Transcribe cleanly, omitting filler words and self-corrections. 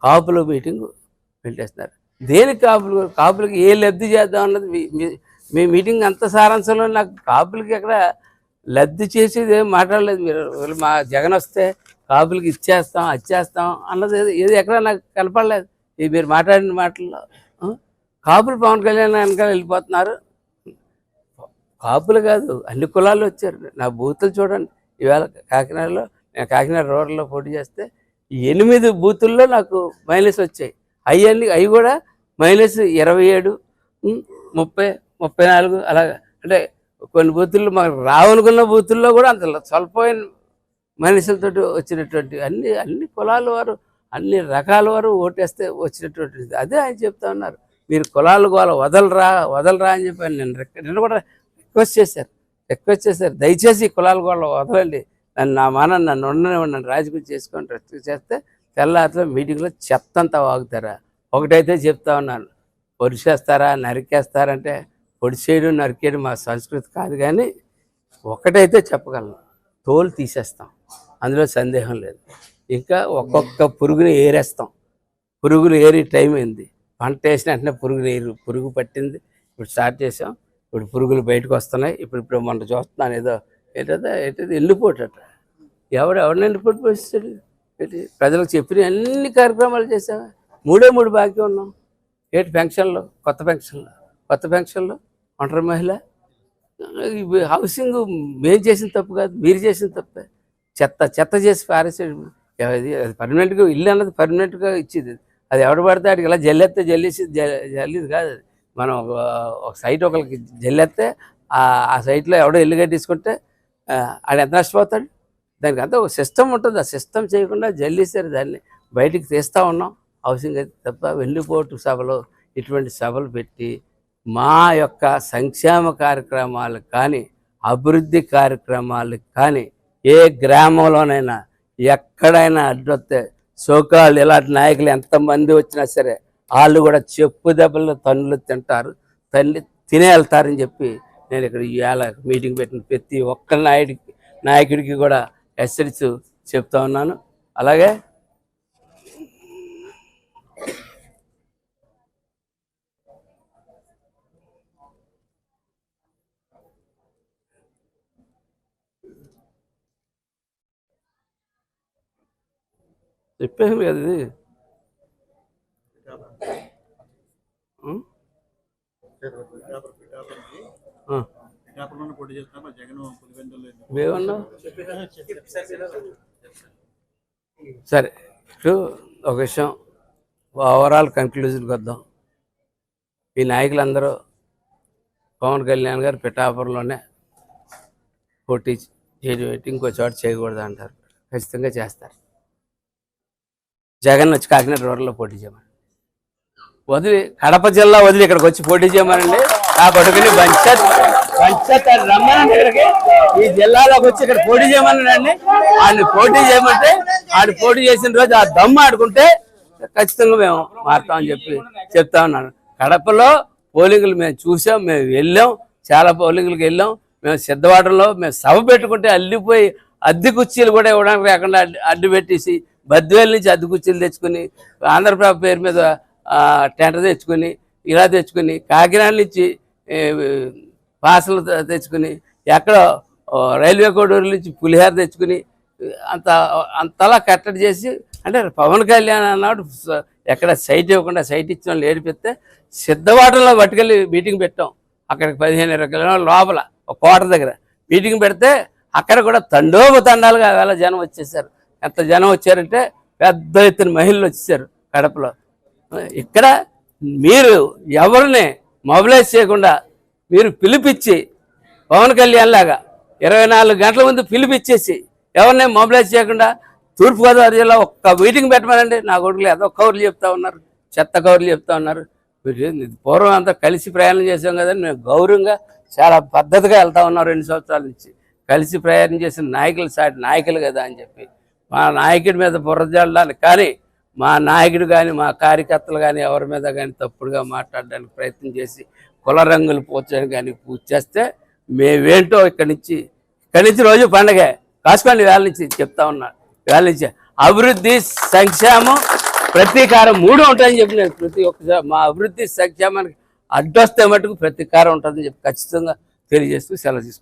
కాపుల మీటింగ్ పెట్టేస్తున్నారు. దేనికి కాపులకి ఏ లబ్ధి చేద్దాం అన్నది మీ మీటింగ్ అంత సారాంశంలో నాకు కాపులకి ఎక్కడ లబ్ధి చేసేది ఏం మాట్లాడలేదు. మీరు మా జగన్ వస్తే కాపులకి ఇచ్చేస్తాం అచ్చేస్తాం అన్నది ఏది ఎక్కడ నాకు కనపడలేదు. ఇది మీరు మాట్లాడిన మాటల్లో కాపులు పవన్ కళ్యాణ్ వెనకాల వెళ్ళిపోతున్నారు. కాపులు కాదు, అన్ని కులాలు వచ్చారు. నా బూతులు చూడండి. ఇవాళ కాకినాడలో, నేను కాకినాడ రూరల్లో పోటీ చేస్తే 8 బూతుల్లో నాకు మైనస్ వచ్చాయి. అవి కూడా మైనస్ 27, 30, 34 అలాగా. అంటే కొన్ని బూతుల్లో మాకు రావనుకున్న బూతుల్లో కూడా అంత స్వల్పమైన మైనస్లతో వచ్చినటువంటి అన్ని కులాల వారు, అన్ని రకాల వారు ఓటేస్తే వచ్చినటువంటిది. అదే ఆయన చెప్తా ఉన్నారు. మీరు కులాలు గోల వదలరా అని చెప్పి నిన్న కూడా రిక్వెస్ట్ చేశారు. దయచేసి కులాల గోల వదలండి, నన్ను ఉండనివ్వండి, నన్ను రాజకీయం చేసుకొని రెస్ట్రిక్ట్ చేస్తే తెల్లారితో మీటింగ్లో చెత్తంతా వాగుతారా. ఒకటైతే చెప్తా ఉన్నాను, పొడిచేస్తారా నరికేస్తారంటే పొడిచేయడం నరికేయడం మా సంస్కృతి కాదు. కానీ ఒకటైతే చెప్పగలను, తోలు తీసేస్తాం, అందులో సందేహం లేదు. ఇంకా ఒక్కొక్క పురుగుని ఏరేస్తాం. పురుగులు ఏరి టైం అయింది. పంట వేసిన వెంటనే పురుగు పట్టింది. ఇప్పుడు స్టార్ట్ చేసాం. ఇప్పుడు పురుగులు బయటకు వస్తున్నాయి. ఇప్పుడు మొన్న చూస్తున్నాను ఏదో ఏంటది ఎండిపోటట. ఎవరిని ఎండిపోటు పోస్తాడు? ప్రజలకు చెప్పిన అన్ని కార్యక్రమాలు చేసావా? 3 బాకీ ఉన్నాం. పెన్షన్లో కొత్త పెన్షన్లో ఒంటరి మహిళ హౌసింగ్ మేము చేసిన తప్పు కాదు, మీరు చేసిన తప్పే. చెత్త చేసి పారేసాడు. అది పర్మనెంట్గా ఇల్లు అన్నది పర్మనెంట్గా ఇచ్చేది. అది ఎవడు పడితే ఆడికి ఇలా జల్లేది కాదు. మనం ఒక సైట్ ఒకరికి జల్లేస్తే ఆ సైట్లో ఎవడో ఇల్లు కట్టించుకుంటే ఆడు ఎంత నష్టపోతాడు? దానికి అంతా ఒక సిస్టమ్ ఉంటుంది. ఆ సిస్టమ్ చేయకుండా జల్లేసారు. దాన్ని బయటికి తీస్తూ ఉన్నాం. హౌసింగ్ అయితే తప్ప వెన్నుపోటు సభలు, ఇటువంటి సభలు పెట్టి మా యొక్క సంక్షేమ కార్యక్రమాలకు కానీ అభివృద్ధి కార్యక్రమాలకు కానీ ఏ గ్రామంలోనైనా ఎక్కడైనా అడ్డొస్తే సోకాళ్ళు ఇలాంటి నాయకులు ఎంతమంది వచ్చినా సరే వాళ్ళు కూడా చెప్పు దెబ్బలు తన్నులు తినే వెళ్తారని చెప్పి నేను ఇక్కడ ఇవాళ మీటింగ్ పెట్టిన ప్రతి ఒక్క నాయకుడికి కూడా హెచ్చరిస్తూ చెప్తా ఉన్నాను. అలాగే చెప్పేది కదా ఇది. సరే, ఇప్పుడు ఒక విషయం ఓవరాల్ కంక్లూజన్కి వద్దాం. ఈ నాయకులందరూ పవన్ కళ్యాణ్ గారు పిఠాపురంలోనే పోటీ చేయడం పెట్టి ఇంకో చోట చేయకూడదు అంటారు. ఖచ్చితంగా చేస్తారు. జగన్ వచ్చి కాకినాడ రూరల్లో పోటీ చేయమని కడప జిల్లా వదిలి ఇక్కడికి వచ్చి పోటీ చేయమనండి. ఆ పట్టుకుని రమ్మనండి ఇక్కడికి. ఈ జిల్లాలోకి వచ్చి ఇక్కడ పోటీ చేయమనండి. ఆయన పోటీ చేయమంటే ఆడు పోటీ చేసిన రోజు ఆ దమ్ము ఆడుకుంటే ఖచ్చితంగా మేము మారుతామని చెప్పి చెప్తా ఉన్నాను. కడపలో పోలింగులు మేము చూసాం, మేము వెళ్ళాం, చాలా పోలింగులకు వెళ్ళాం. మేము సిద్ధవాటంలో మేము సభ పెట్టుకుంటే అల్లిపోయి అద్దె కుర్చీలు కూడా ఇవ్వడానికి లేకుండా అడ్డు పెట్టేసి బద్వేలు నుంచి అద్దె కుర్చీలు తెచ్చుకుని ఆంధ్రప్రభ పేరు మీద టెంటర్ తెచ్చుకొని ఇలా తెచ్చుకుని కాకినాడ నుంచి పాసలు తెచ్చుకుని ఎక్కడో రైల్వే కోడూరు నుంచి పులిహార తెచ్చుకుని అంతలా కట్టడి చేసి అంటే పవన్ కళ్యాణ్ అన్నాడు ఎక్కడ సైట్ ఇవ్వకుండా సైట్ ఇచ్చిన వాళ్ళు ఏడిపిస్తే సిద్ధవాటంలో పట్టుకెళ్ళి మీటింగ్ పెట్టాం. అక్కడికి 15-20 కిలోమీటర్ల లోపల ఒక కోట దగ్గర మీటింగ్ పెడితే అక్కడ కూడా తండోపతండాలుగా వేళ జనం వచ్చేసారు. ఎంత జనం వచ్చారంటే పెద్ద ఎత్తున మహిళలు వచ్చేసారు కడపలో. ఇక్కడ మీరు ఎవరిని మొబిలైజ్ చేయకుండా మీరు పిలిపించి పవన్ కళ్యాణ్ లాగా 24 గంటల ముందు పిలిపించేసి ఎవరిని మొబిలైజ్ చేయకుండా తూర్పుగోదావరి జిల్లా ఒక్క మీటింగ్ పెట్టమనండి. నా కొడుకులు ఏదో కౌరులు చెప్తా ఉన్నారు, చెత్త కౌరులు చెప్తా ఉన్నారు. పూర్వం అంతా కలిసి ప్రయాణం చేసాం కదండి. మేము గౌరవంగా చాలా పద్ధతిగా వెళ్తా ఉన్నాం 2 సంవత్సరాల నుంచి. కలిసి ప్రయాణం చేసిన నాయకులు కదా అని చెప్పి మా నాయకుడి మీద బుర్రజల్లాలి. కానీ మా నాయకుడు కానీ మా కార్యకర్తలు కానీ ఎవరి మీద కానీ తప్పుడుగా మాట్లాడడానికి ప్రయత్నం చేసి కుల రంగులు పూర్చడానికి కానీ పూజ చేస్తే మేమేంటో ఇక్కడి నుంచి రోజు పండగే కాసుకోండి. వేళ నుంచి చెప్తా ఉన్నా. వేళ నుంచి అభివృద్ధి, సంక్షేమం, ప్రతీకారం 3 ఉంటాయని చెప్పి నేను ప్రతి ఒక్కసారి మా అభివృద్ధి సంక్షేమానికి అడ్డొస్తే మటుకు ప్రతీకారం ఉంటుందని చెప్పి ఖచ్చితంగా తెలియజేస్తూ సెలవు తీసుకుంటాను.